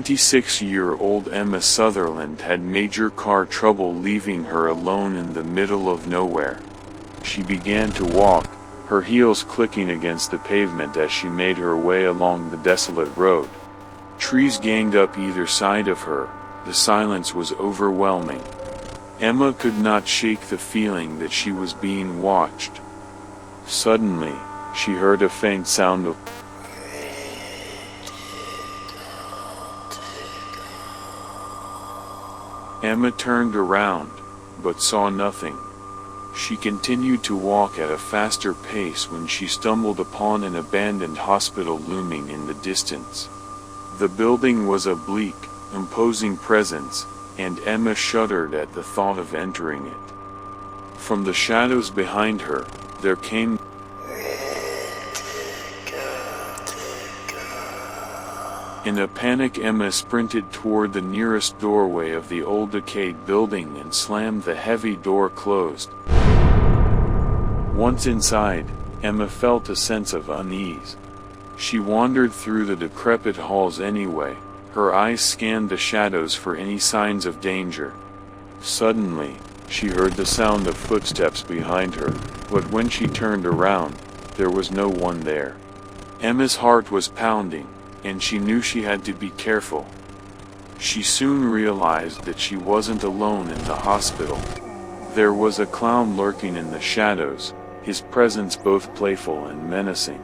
26-year-old Emma Sutherland had major car trouble, leaving her alone in the middle of nowhere. She began to walk, her heels clicking against the pavement as she made her way along the desolate road. Trees ganged up either side of her. The silence was overwhelming. Emma could not shake the feeling that she was being watched. Suddenly, she heard a faint sound of Emma turned around, but saw nothing. She continued to walk at a faster pace when she stumbled upon an abandoned hospital looming in the distance. The building was a bleak, imposing presence, and Emma shuddered at the thought of entering it. From the shadows behind her, there came In a panic, Emma sprinted toward the nearest doorway of the old decayed building and slammed the heavy door closed. Once inside, Emma felt a sense of unease. She wandered through the decrepit halls anyway, her eyes scanned the shadows for any signs of danger. Suddenly, she heard the sound of footsteps behind her, but when she turned around, there was no one there. Emma's heart was pounding, and she knew she had to be careful. She soon realized that she wasn't alone in the hospital. There was a clown lurking in the shadows, his presence both playful and menacing.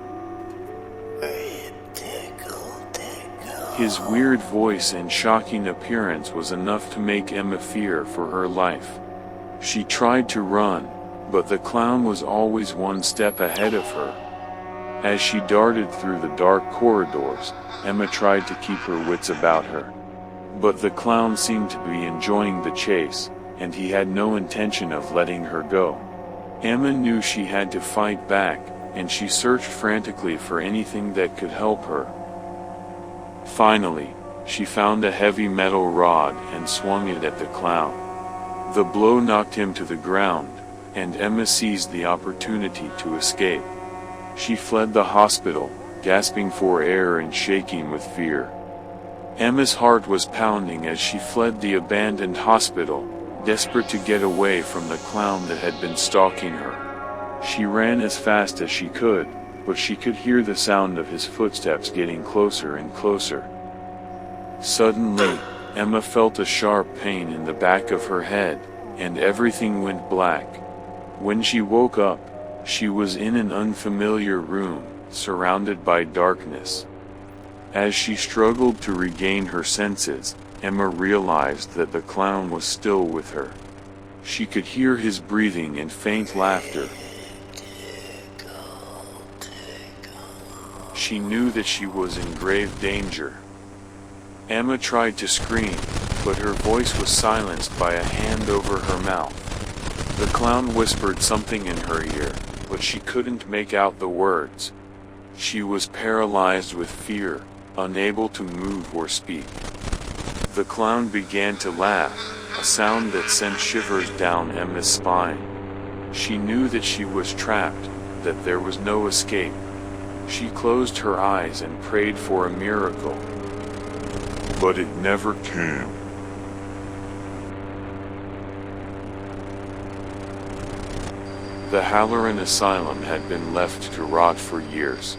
His weird voice and shocking appearance was enough to make Emma fear for her life. She tried to run, but the clown was always one step ahead of her. As she darted through the dark corridors, Emma tried to keep her wits about her. But the clown seemed to be enjoying the chase, and he had no intention of letting her go. Emma knew she had to fight back, and she searched frantically for anything that could help her. Finally, she found a heavy metal rod and swung it at the clown. The blow knocked him to the ground, and Emma seized the opportunity to escape. She fled the hospital, gasping for air and shaking with fear. Emma's heart was pounding as she fled the abandoned hospital, desperate to get away from the clown that had been stalking her. She ran as fast as she could, but she could hear the sound of his footsteps getting closer and closer. Suddenly, Emma felt a sharp pain in the back of her head, and everything went black. When she woke up, she was in an unfamiliar room, surrounded by darkness. As she struggled to regain her senses, Emma realized that the clown was still with her. She could hear his breathing and faint laughter. She knew that she was in grave danger. Emma tried to scream, but her voice was silenced by a hand over her mouth. The clown whispered something in her ear, but she couldn't make out the words. She was paralyzed with fear, unable to move or speak. The clown began to laugh, a sound that sent shivers down Emma's spine. She knew that she was trapped, that there was no escape. She closed her eyes and prayed for a miracle. But it never came. The Halloran Asylum had been left to rot for years.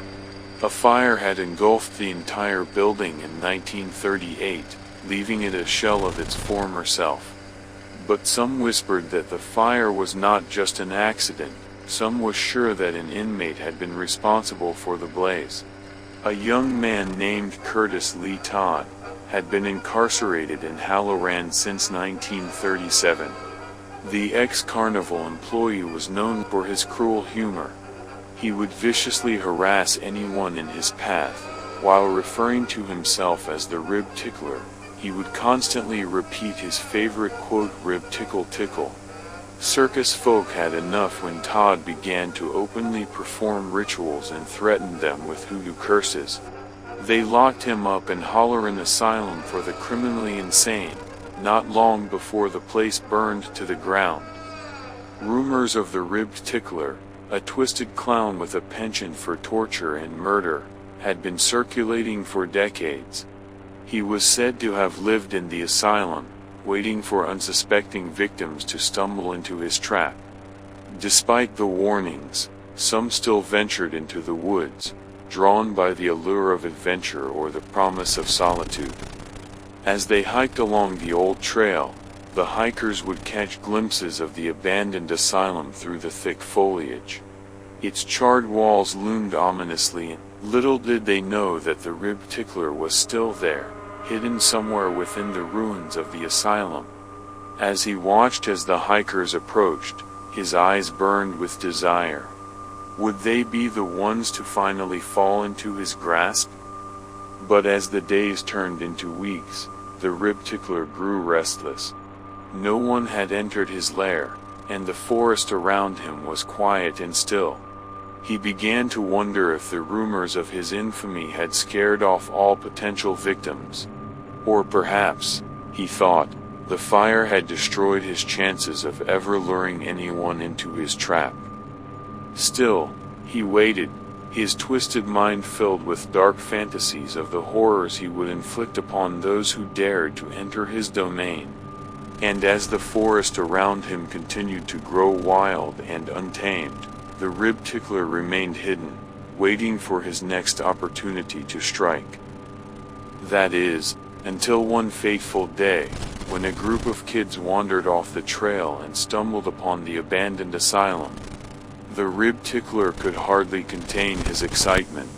A fire had engulfed the entire building in 1938, leaving it a shell of its former self. But some whispered that the fire was not just an accident, some was sure that an inmate had been responsible for the blaze. A young man named Curtis Lee Todd had been incarcerated in Halloran since 1937. The ex-carnival employee was known for his cruel humor. He would viciously harass anyone in his path. While referring to himself as the Rib-tickler, he would constantly repeat his favorite quote, "Rib tickle tickle." Circus folk had enough when Todd began to openly perform rituals and threatened them with hoodoo curses. They locked him up in Halloran Asylum for the criminally insane, not long before the place burned to the ground. Rumors of the Rib-tickler, a twisted clown with a penchant for torture and murder, had been circulating for decades. He was said to have lived in the asylum, waiting for unsuspecting victims to stumble into his trap. Despite the warnings, some still ventured into the woods, drawn by the allure of adventure or the promise of solitude. As they hiked along the old trail, the hikers would catch glimpses of the abandoned asylum through the thick foliage. Its charred walls loomed ominously, and little did they know that the Rib-tickler was still there, hidden somewhere within the ruins of the asylum. As he watched as the hikers approached, his eyes burned with desire. Would they be the ones to finally fall into his grasp? But as the days turned into weeks, the Rib-tickler grew restless. No one had entered his lair, and the forest around him was quiet and still. He began to wonder if the rumors of his infamy had scared off all potential victims. Or perhaps, he thought, the fire had destroyed his chances of ever luring anyone into his trap. Still, he waited, his twisted mind filled with dark fantasies of the horrors he would inflict upon those who dared to enter his domain. And as the forest around him continued to grow wild and untamed, the Rib-tickler remained hidden, waiting for his next opportunity to strike. That is, until one fateful day, when a group of kids wandered off the trail and stumbled upon the abandoned asylum. The Rib-tickler could hardly contain his excitement.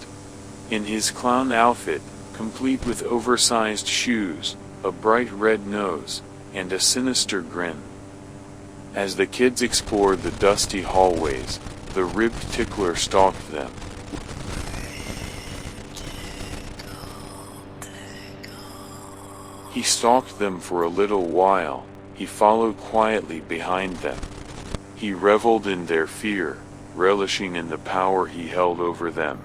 In his clown outfit, complete with oversized shoes, a bright red nose, and a sinister grin. As the kids explored the dusty hallways, the Rib-tickler stalked them. He stalked them for a little while, he followed quietly behind them. He reveled in their fear, relishing in the power he held over them.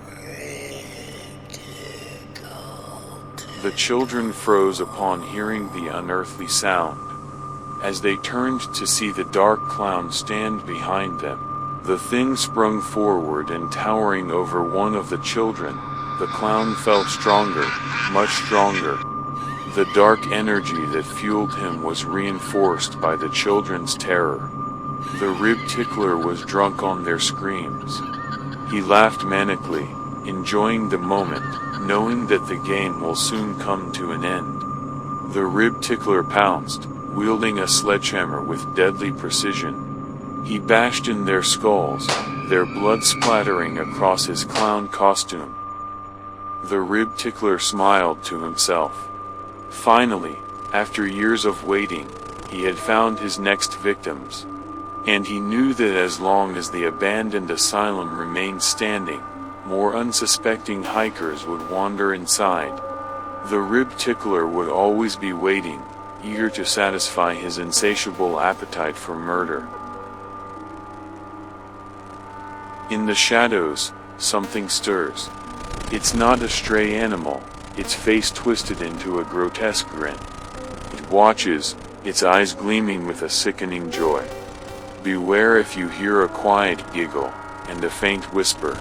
The children froze upon hearing the unearthly sound. As they turned to see the dark clown stand behind them, the thing sprung forward and towering over one of the children, the clown felt stronger, much stronger. The dark energy that fueled him was reinforced by the children's terror. The Rib-tickler was drunk on their screams. He laughed manically, enjoying the moment, knowing that the game will soon come to an end. The Rib-tickler pounced, wielding a sledgehammer with deadly precision. He bashed in their skulls, their blood splattering across his clown costume. The Rib-tickler smiled to himself. Finally, after years of waiting, he had found his next victims. And he knew that as long as the abandoned asylum remained standing, more unsuspecting hikers would wander inside. The Rib-tickler would always be waiting, eager to satisfy his insatiable appetite for murder. In the shadows, something stirs. It's not a stray animal, its face twisted into a grotesque grin. It watches, its eyes gleaming with a sickening joy. Beware if you hear a quiet giggle, and a faint whisper,